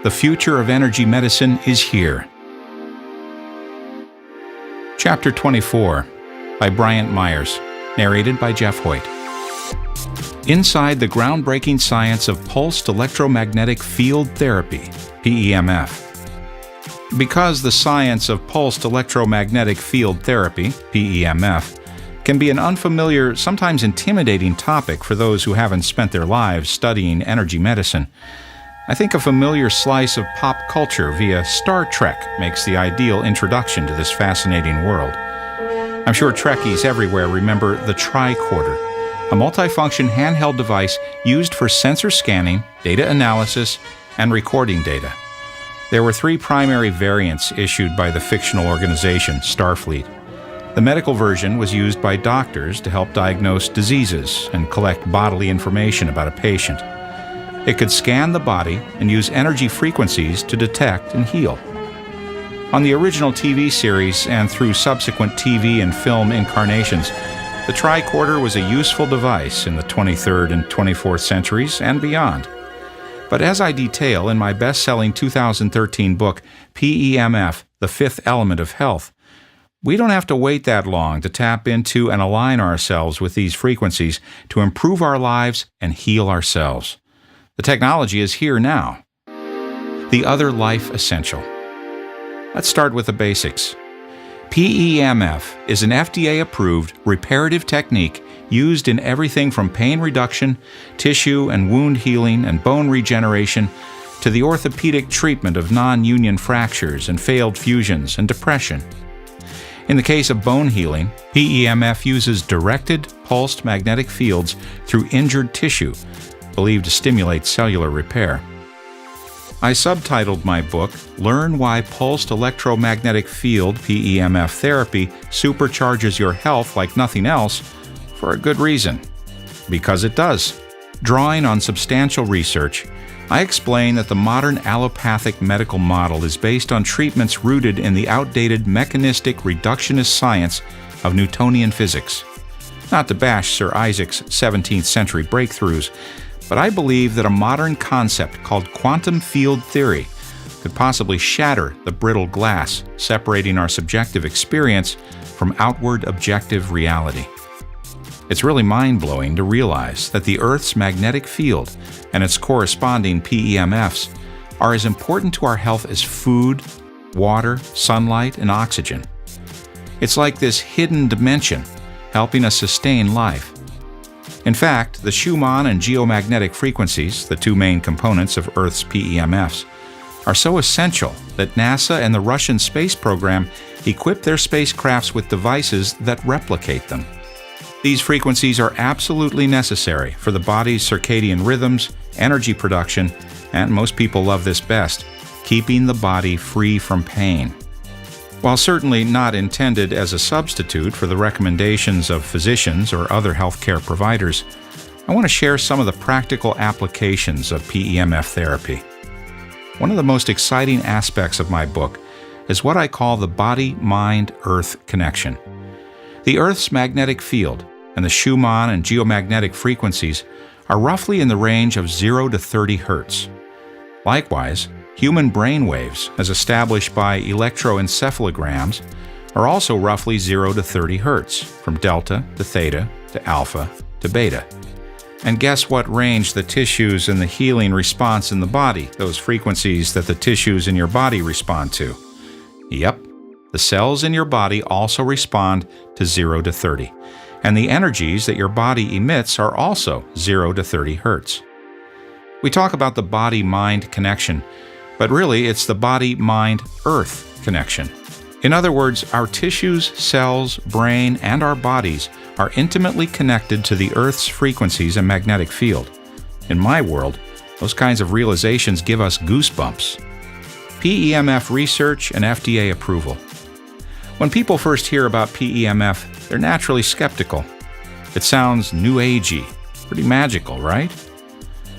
The future of energy medicine is here. Chapter 24 by Bryant Myers, narrated by Jeff Hoyt. Inside the groundbreaking science of pulsed electromagnetic field therapy, PEMF. Because the science of pulsed electromagnetic field therapy, PEMF, can be an unfamiliar, sometimes intimidating topic for those who haven't spent their lives studying energy medicine, I think a familiar slice of pop culture via Star Trek makes the ideal introduction to this fascinating world. I'm sure Trekkies everywhere remember the tricorder, a multifunction handheld device used for sensor scanning, data analysis, and recording data. There were 3 primary variants issued by the fictional organization Starfleet. The medical version was used by doctors to help diagnose diseases and collect bodily information about a patient. It could scan the body and use energy frequencies to detect and heal. On the original TV series and through subsequent TV and film incarnations, the tricorder was a useful device in the 23rd and 24th centuries and beyond. But as I detail in my best-selling 2013 book, PEMF, The Fifth Element of Health, we don't have to wait that long to tap into and align ourselves with these frequencies to improve our lives and heal ourselves. The technology is here now. The other life essential. Let's start with the basics. PEMF is an FDA-approved reparative technique used in everything from pain reduction, tissue and wound healing and bone regeneration, to the orthopedic treatment of non-union fractures and failed fusions and depression. In the case of bone healing, PEMF uses directed pulsed magnetic fields through injured tissue, believed to stimulate cellular repair. I subtitled my book, Learn Why Pulsed Electromagnetic Field PEMF Therapy Supercharges Your Health Like Nothing Else, for a good reason. Because it does. Drawing on substantial research, I explain that the modern allopathic medical model is based on treatments rooted in the outdated mechanistic reductionist science of Newtonian physics. Not to bash Sir Isaac's 17th century breakthroughs, but I believe that a modern concept called quantum field theory could possibly shatter the brittle glass separating our subjective experience from outward objective reality. It's really mind-blowing to realize that the Earth's magnetic field and its corresponding PEMFs are as important to our health as food, water, sunlight, and oxygen. It's like this hidden dimension helping us sustain life. In fact, the Schumann and geomagnetic frequencies, the 2 main components of Earth's PEMFs, are so essential that NASA and the Russian space program equip their spacecrafts with devices that replicate them. These frequencies are absolutely necessary for the body's circadian rhythms, energy production, and most people love this best, keeping the body free from pain. While certainly not intended as a substitute for the recommendations of physicians or other healthcare providers, I want to share some of the practical applications of PEMF therapy. One of the most exciting aspects of my book is what I call the body-mind-earth connection. The Earth's magnetic field and the Schumann and geomagnetic frequencies are roughly in the range of 0 to 30 Hz. Likewise, human brain waves, as established by electroencephalograms, are also roughly 0 to 30 Hz, from delta to theta to alpha to beta. And guess what range the tissues and the healing response in the body, those frequencies that the tissues in your body respond to? Yep, the cells in your body also respond to 0 to 30. And the energies that your body emits are also 0 to 30 Hz. We talk about the body-mind connection, but really it's the body-mind-earth connection. In other words, our tissues, cells, brain, and our bodies are intimately connected to the Earth's frequencies and magnetic field. In my world, those kinds of realizations give us goosebumps. PEMF research and FDA approval. When people first hear about PEMF, they're naturally skeptical. It sounds new agey, pretty magical, right?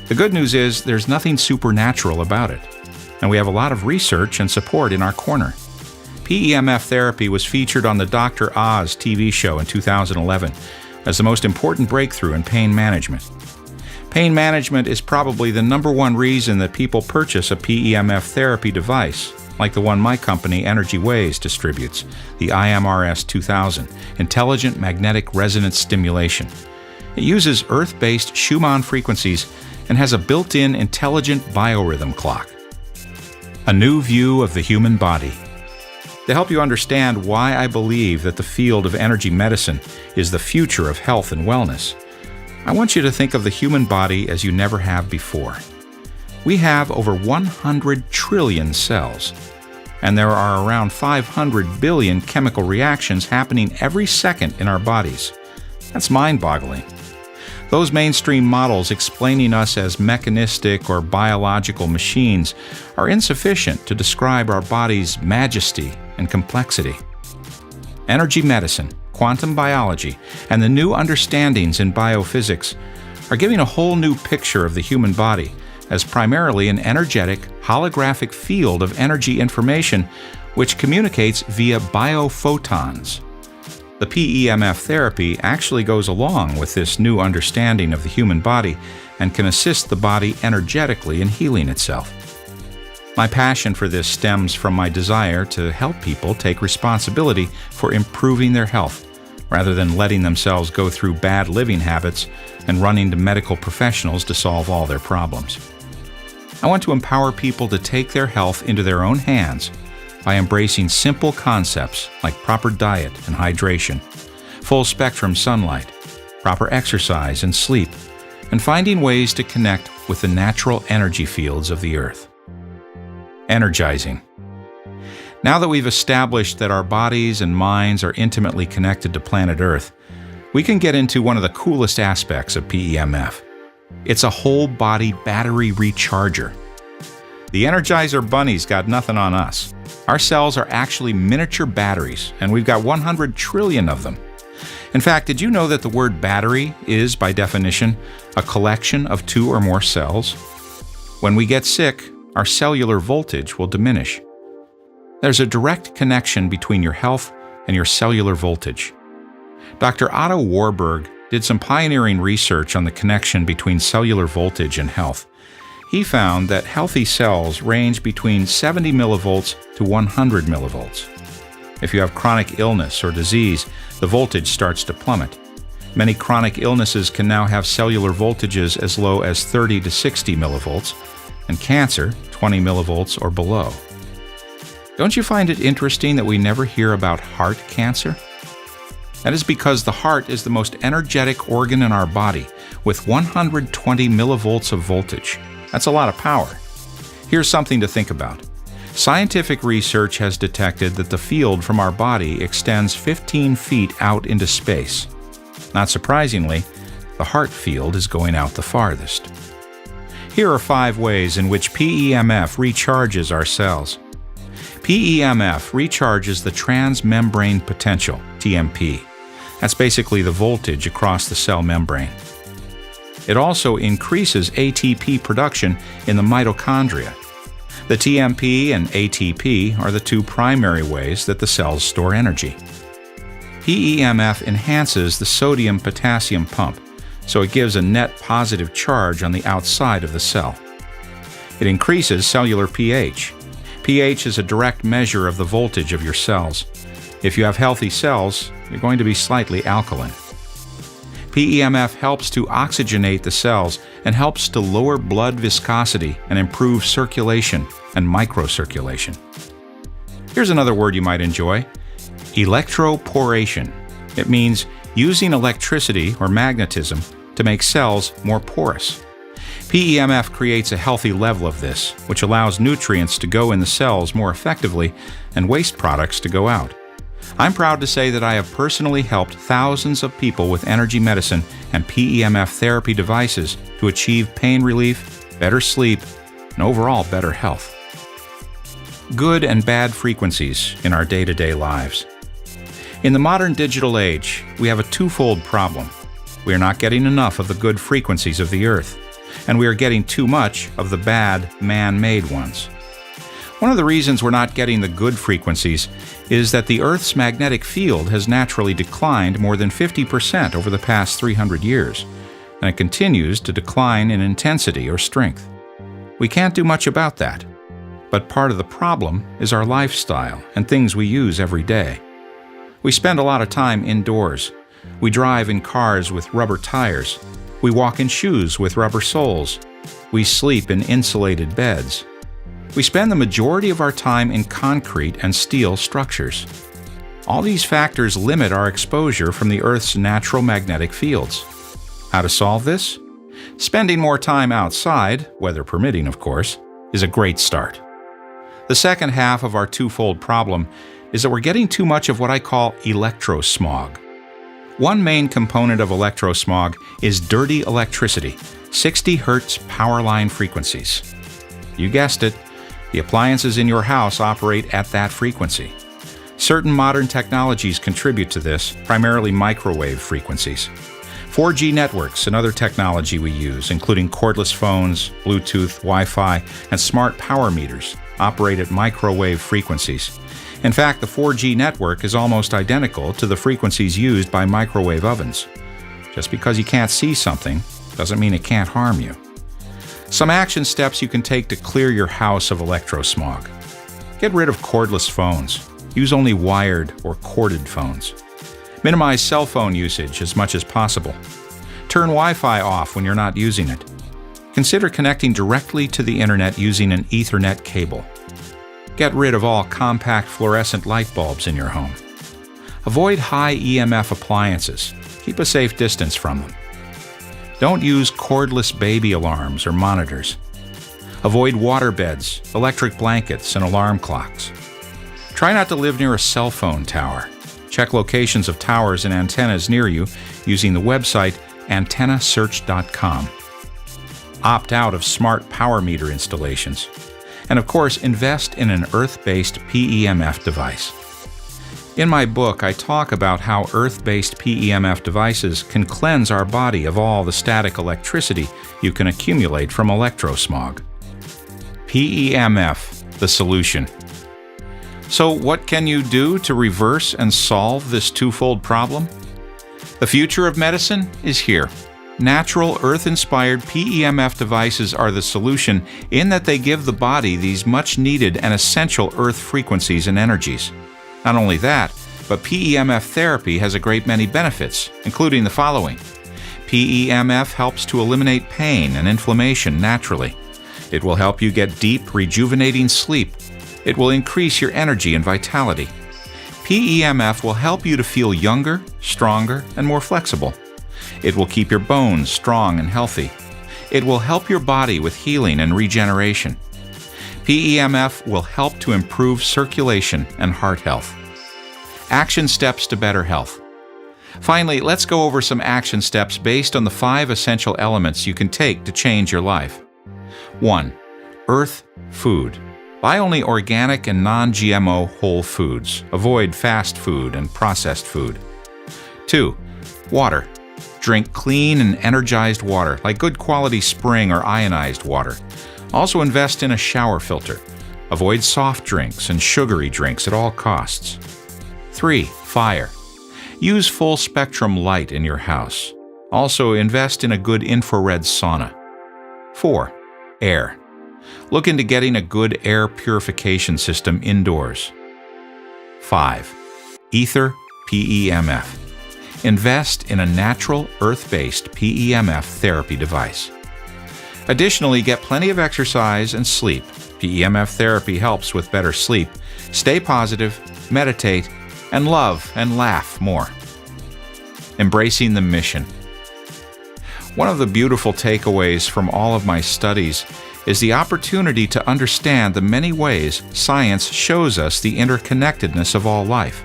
The good news is there's nothing supernatural about it, and we have a lot of research and support in our corner. PEMF therapy was featured on the Dr. Oz TV show in 2011 as the most important breakthrough in pain management. Pain management is probably the #1 reason that people purchase a PEMF therapy device, like the one my company, Energy Waves, distributes, the IMRS 2000, Intelligent Magnetic Resonance Stimulation. It uses Earth-based Schumann frequencies and has a built-in intelligent biorhythm clock. A new view of the human body. To help you understand why I believe that the field of energy medicine is the future of health and wellness, I want you to think of the human body as you never have before. We have over 100 trillion cells, and there are around 500 billion chemical reactions happening every second in our bodies. That's mind-boggling. Those mainstream models explaining us as mechanistic or biological machines are insufficient to describe our body's majesty and complexity. Energy medicine, quantum biology, and the new understandings in biophysics are giving a whole new picture of the human body as primarily an energetic, holographic field of energy information which communicates via biophotons. The PEMF therapy actually goes along with this new understanding of the human body and can assist the body energetically in healing itself. My passion for this stems from my desire to help people take responsibility for improving their health, rather than letting themselves go through bad living habits and running to medical professionals to solve all their problems. I want to empower people to take their health into their own hands by embracing simple concepts like proper diet and hydration, full-spectrum sunlight, proper exercise and sleep, and finding ways to connect with the natural energy fields of the earth. Energizing. Now that we've established that our bodies and minds are intimately connected to planet Earth, we can get into one of the coolest aspects of PEMF. It's a whole-body battery recharger. The Energizer Bunny's got nothing on us. Our cells are actually miniature batteries, and we've got 100 trillion of them. In fact, did you know that the word battery is, by definition, a collection of 2 or more cells? When we get sick, our cellular voltage will diminish. There's a direct connection between your health and your cellular voltage. Dr. Otto Warburg did some pioneering research on the connection between cellular voltage and health. He found that healthy cells range between 70 millivolts to 100 millivolts. If you have chronic illness or disease, the voltage starts to plummet. Many chronic illnesses can now have cellular voltages as low as 30 to 60 millivolts, and cancer, 20 millivolts or below. Don't you find it interesting that we never hear about heart cancer? That is because the heart is the most energetic organ in our body, with 120 millivolts of voltage. That's a lot of power. Here's something to think about. Scientific research has detected that the field from our body extends 15 feet out into space. Not surprisingly, the heart field is going out the farthest. Here are 5 ways in which PEMF recharges our cells. PEMF recharges the transmembrane potential, TMP. That's basically the voltage across the cell membrane. It also increases ATP production in the mitochondria. The TMP and ATP are the 2 primary ways that the cells store energy. PEMF enhances the sodium-potassium pump, so it gives a net positive charge on the outside of the cell. It increases cellular pH. pH is a direct measure of the voltage of your cells. If you have healthy cells, you're going to be slightly alkaline. PEMF helps to oxygenate the cells and helps to lower blood viscosity and improve circulation and microcirculation. Here's another word you might enjoy: electroporation. It means using electricity or magnetism to make cells more porous. PEMF creates a healthy level of this, which allows nutrients to go in the cells more effectively and waste products to go out. I'm proud to say that I have personally helped thousands of people with energy medicine and PEMF therapy devices to achieve pain relief, better sleep, and overall better health. Good and bad frequencies in our day-to-day lives. In the modern digital age, we have a twofold problem. We are not getting enough of the good frequencies of the Earth, and we are getting too much of the bad, man-made ones. One of the reasons we're not getting the good frequencies is that the Earth's magnetic field has naturally declined more than 50% over the past 300 years. and it continues to decline in intensity or strength. We can't do much about that, but part of the problem is our lifestyle and things we use every day. We spend a lot of time indoors. We drive in cars with rubber tires. We walk in shoes with rubber soles. We sleep in insulated beds. We spend the majority of our time in concrete and steel structures. All these factors limit our exposure from the Earth's natural magnetic fields. How to solve this? Spending more time outside, weather permitting of course, is a great start. The second half of our twofold problem is that we're getting too much of what I call electrosmog. One main component of electrosmog is dirty electricity, 60 Hz power line frequencies. You guessed it, the appliances in your house operate at that frequency. Certain modern technologies contribute to this, primarily microwave frequencies. 4G networks and other technology we use, including cordless phones, Bluetooth, Wi-Fi, and smart power meters, operate at microwave frequencies. In fact, the 4G network is almost identical to the frequencies used by microwave ovens. Just because you can't see something doesn't mean it can't harm you. Some action steps you can take to clear your house of electrosmog. Get rid of cordless phones. Use only wired or corded phones. Minimize cell phone usage as much as possible. Turn Wi-Fi off when you're not using it. Consider connecting directly to the internet using an Ethernet cable. Get rid of all compact fluorescent light bulbs in your home. Avoid high EMF appliances. Keep a safe distance from them. Don't use cordless baby alarms or monitors. Avoid water beds, electric blankets, and alarm clocks. Try not to live near a cell phone tower. Check locations of towers and antennas near you using the website antennasearch.com. Opt out of smart power meter installations. And of course, invest in an earth-based PEMF device. In my book, I talk about how earth-based PEMF devices can cleanse our body of all the static electricity you can accumulate from electrosmog. PEMF, the solution. So what can you do to reverse and solve this twofold problem? The future of medicine is here. Natural, earth-inspired PEMF devices are the solution in that they give the body these much-needed and essential earth frequencies and energies. Not only that, but PEMF therapy has a great many benefits, including the following. PEMF helps to eliminate pain and inflammation naturally. It will help you get deep, rejuvenating sleep. It will increase your energy and vitality. PEMF will help you to feel younger, stronger, and more flexible. It will keep your bones strong and healthy. It will help your body with healing and regeneration. PEMF will help to improve circulation and heart health. Action steps to better health. Finally, let's go over some action steps based on the 5 essential elements you can take to change your life. 1. Earth food. Buy only organic and non-GMO whole foods. Avoid fast food and processed food. 2. Water. Drink clean and energized water, like good quality spring or ionized water. Also invest in a shower filter. Avoid soft drinks and sugary drinks at all costs. 3. Fire. Use full spectrum light in your house. Also invest in a good infrared sauna. 4. Air. Look into getting a good air purification system indoors. 5. Ether PEMF. Invest in a natural, earth-based PEMF therapy device. Additionally, get plenty of exercise and sleep. PEMF therapy helps with better sleep. Stay positive, meditate, and love and laugh more. Embracing the mission. One of the beautiful takeaways from all of my studies is the opportunity to understand the many ways science shows us the interconnectedness of all life.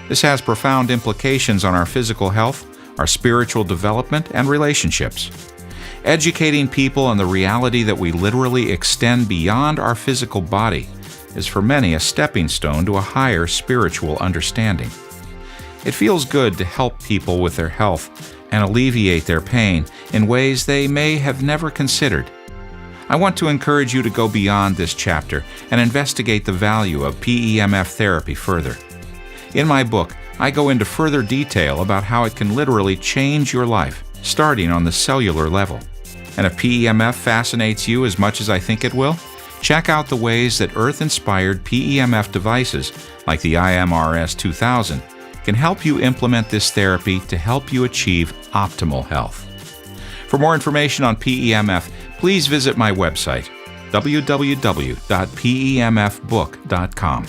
This has profound implications on our physical health, our spiritual development, and relationships. Educating people on the reality that we literally extend beyond our physical body is for many a stepping stone to a higher spiritual understanding. It feels good to help people with their health and alleviate their pain in ways they may have never considered. I want to encourage you to go beyond this chapter and investigate the value of PEMF therapy further. In my book, I go into further detail about how it can literally change your life starting on the cellular level. And if PEMF fascinates you as much as I think it will, check out the ways that Earth-inspired PEMF devices, like the IMRS 2000, can help you implement this therapy to help you achieve optimal health. For more information on PEMF, please visit my website, www.pemfbook.com.